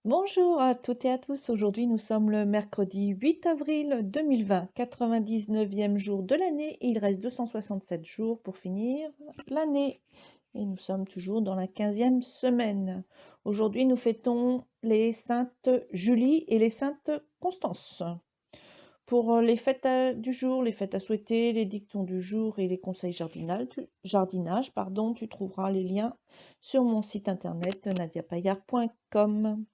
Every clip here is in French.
Bonjour à toutes et à tous. Aujourd'hui, nous sommes le mercredi 8 avril 2020, 99e jour de l'année. Il reste 267 jours pour finir l'année. Et nous sommes toujours dans la 15e semaine. Aujourd'hui, nous fêtons les saintes Julie et les saintes Constance. Pour les fêtes du jour, les fêtes à souhaiter, les dictons du jour et les conseils jardinage, tu trouveras les liens sur mon site internet nadiapayard.com.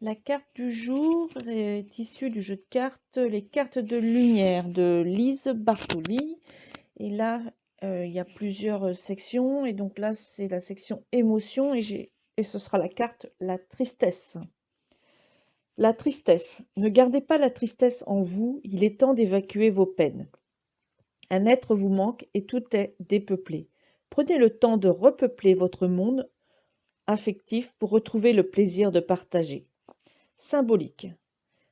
La carte du jour est issue du jeu de cartes Les cartes de lumière de Lise Bartoli. Et là, il y a plusieurs sections. Et donc là, c'est la section émotion et ce sera la carte La tristesse. La tristesse. Ne gardez pas la tristesse en vous, il est temps d'évacuer vos peines. Un être vous manque et tout est dépeuplé. Prenez le temps de repeupler votre monde affectif pour retrouver le plaisir de partager. Symbolique.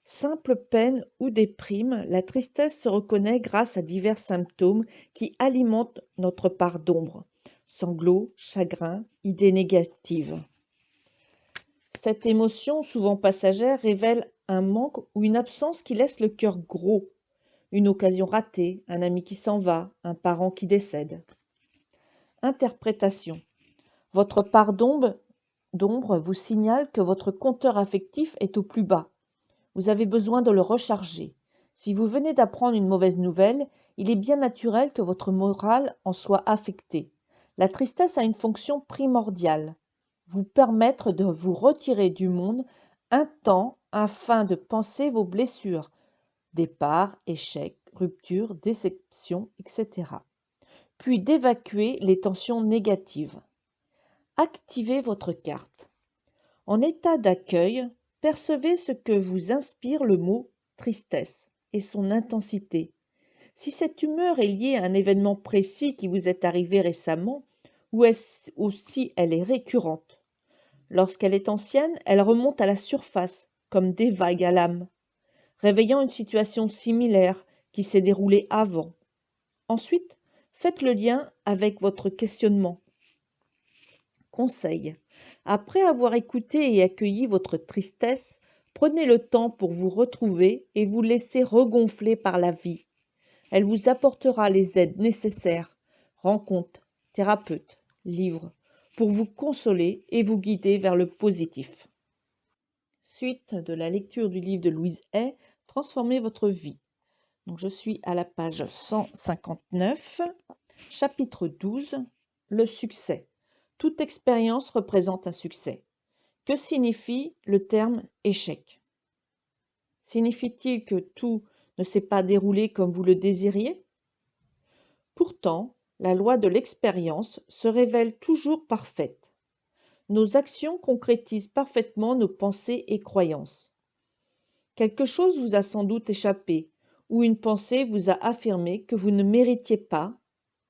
Simple peine ou déprime, la tristesse se reconnaît grâce à divers symptômes qui alimentent notre part d'ombre. Sanglots, chagrin, idées négatives. Cette émotion, souvent passagère, révèle un manque ou une absence qui laisse le cœur gros. Une occasion ratée, un ami qui s'en va, un parent qui décède. Interprétation. Votre part d'ombre vous signale que votre compteur affectif est au plus bas. Vous avez besoin de le recharger. Si vous venez d'apprendre une mauvaise nouvelle, il est bien naturel que votre morale en soit affectée. La tristesse a une fonction primordiale, vous permettre de vous retirer du monde un temps afin de penser vos blessures, départ, échec, rupture, déception, etc. Puis d'évacuer les tensions négatives. Activez votre carte. En état d'accueil, percevez ce que vous inspire le mot tristesse et son intensité. Si cette humeur est liée à un événement précis qui vous est arrivé récemment, ou si elle est récurrente. Lorsqu'elle est ancienne, elle remonte à la surface, comme des vagues à l'âme, réveillant une situation similaire qui s'est déroulée avant. Ensuite, faites le lien avec votre questionnement. Conseil. Après avoir écouté et accueilli votre tristesse, prenez le temps pour vous retrouver et vous laisser regonfler par la vie. Elle vous apportera les aides nécessaires, rencontres, thérapeutes, livres, pour vous consoler et vous guider vers le positif. Suite de la lecture du livre de Louise Hay, Transformez votre vie. Donc je suis à la page 159, chapitre 12, le succès. Toute expérience représente un succès. Que signifie le terme échec? Signifie-t-il que tout ne s'est pas déroulé comme vous le désiriez? Pourtant, la loi de l'expérience se révèle toujours parfaite. Nos actions concrétisent parfaitement nos pensées et croyances. Quelque chose vous a sans doute échappé, ou une pensée vous a affirmé que vous ne méritiez pas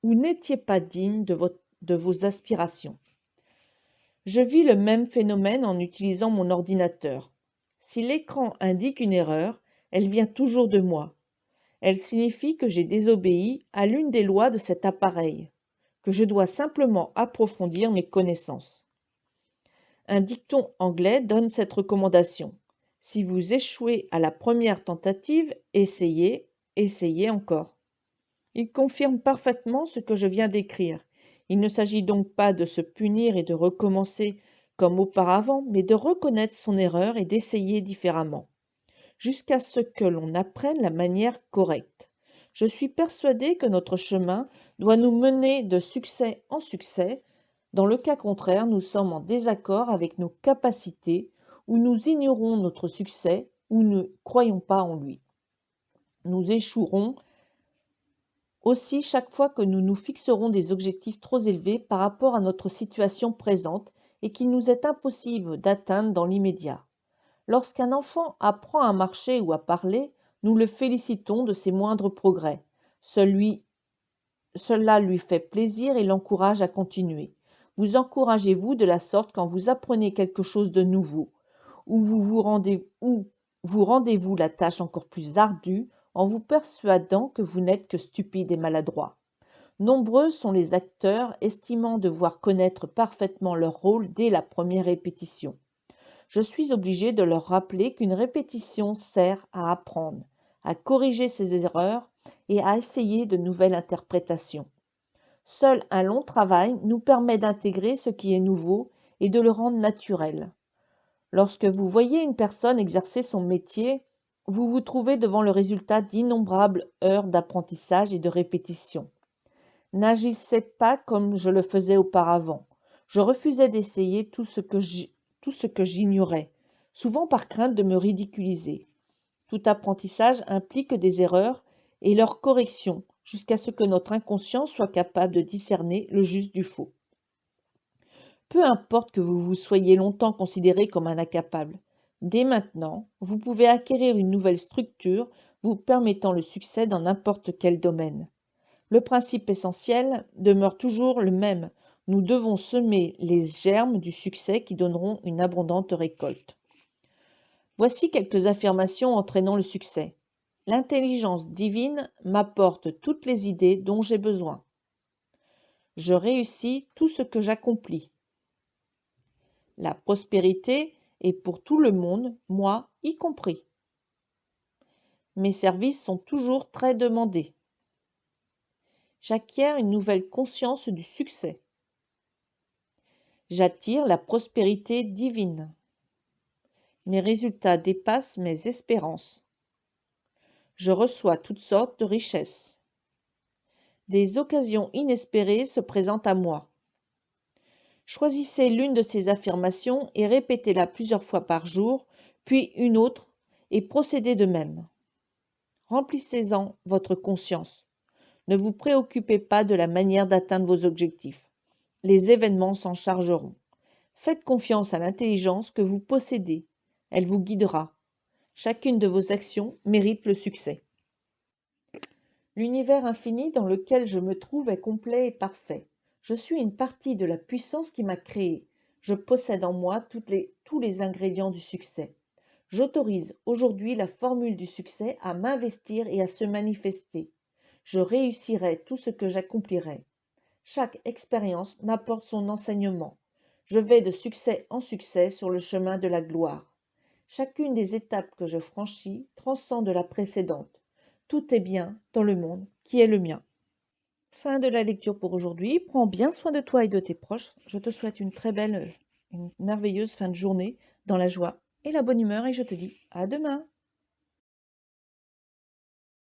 ou n'étiez pas digne de vos aspirations. Je vis le même phénomène en utilisant mon ordinateur. Si l'écran indique une erreur, elle vient toujours de moi. Elle signifie que j'ai désobéi à l'une des lois de cet appareil, que je dois simplement approfondir mes connaissances. Un dicton anglais donne cette recommandation. Si vous échouez à la première tentative, essayez, essayez encore. Il confirme parfaitement ce que je viens d'écrire. Il ne s'agit donc pas de se punir et de recommencer comme auparavant, mais de reconnaître son erreur et d'essayer différemment, jusqu'à ce que l'on apprenne la manière correcte. Je suis persuadée que notre chemin doit nous mener de succès en succès. Dans le cas contraire, nous sommes en désaccord avec nos capacités, ou nous ignorons notre succès, ou ne croyons pas en lui. Nous échouerons aussi chaque fois que nous nous fixerons des objectifs trop élevés par rapport à notre situation présente et qu'il nous est impossible d'atteindre dans l'immédiat. Lorsqu'un enfant apprend à marcher ou à parler, nous le félicitons de ses moindres progrès. Cela lui fait plaisir et l'encourage à continuer. Vous encouragez-vous de la sorte quand vous apprenez quelque chose de nouveau, ou vous rendez-vous la tâche encore plus ardue en vous persuadant que vous n'êtes que stupide et maladroit. Nombreux sont les acteurs estimant devoir connaître parfaitement leur rôle dès la première répétition. Je suis obligé de leur rappeler qu'une répétition sert à apprendre, à corriger ses erreurs et à essayer de nouvelles interprétations. Seul un long travail nous permet d'intégrer ce qui est nouveau et de le rendre naturel. Lorsque vous voyez une personne exercer son métier, vous vous trouvez devant le résultat d'innombrables heures d'apprentissage et de répétition. N'agissez pas comme je le faisais auparavant. Je refusais d'essayer tout ce que j'ignorais, souvent par crainte de me ridiculiser. Tout apprentissage implique des erreurs et leur correction jusqu'à ce que notre inconscient soit capable de discerner le juste du faux. Peu importe que vous vous soyez longtemps considéré comme un incapable, dès maintenant, vous pouvez acquérir une nouvelle structure vous permettant le succès dans n'importe quel domaine. Le principe essentiel demeure toujours le même. Nous devons semer les germes du succès qui donneront une abondante récolte. Voici quelques affirmations entraînant le succès. L'intelligence divine m'apporte toutes les idées dont j'ai besoin. Je réussis tout ce que j'accomplis. La prospérité est pour tout le monde, moi y compris. Mes services sont toujours très demandés. J'acquiers une nouvelle conscience du succès. J'attire la prospérité divine. Mes résultats dépassent mes espérances. Je reçois toutes sortes de richesses. Des occasions inespérées se présentent à moi. Choisissez l'une de ces affirmations et répétez-la plusieurs fois par jour, puis une autre, et procédez de même. Remplissez-en votre conscience. Ne vous préoccupez pas de la manière d'atteindre vos objectifs. Les événements s'en chargeront. Faites confiance à l'intelligence que vous possédez. Elle vous guidera. Chacune de vos actions mérite le succès. L'univers infini dans lequel je me trouve est complet et parfait. Je suis une partie de la puissance qui m'a créé. Je possède en moi tous les ingrédients du succès. J'autorise aujourd'hui la formule du succès à m'investir et à se manifester. Je réussirai tout ce que j'accomplirai. Chaque expérience m'apporte son enseignement. Je vais de succès en succès sur le chemin de la gloire. Chacune des étapes que je franchis transcende la précédente. Tout est bien dans le monde qui est le mien. Fin de la lecture pour aujourd'hui. Prends bien soin de toi et de tes proches. Je te souhaite une très belle, une merveilleuse fin de journée dans la joie et la bonne humeur et je te dis à demain.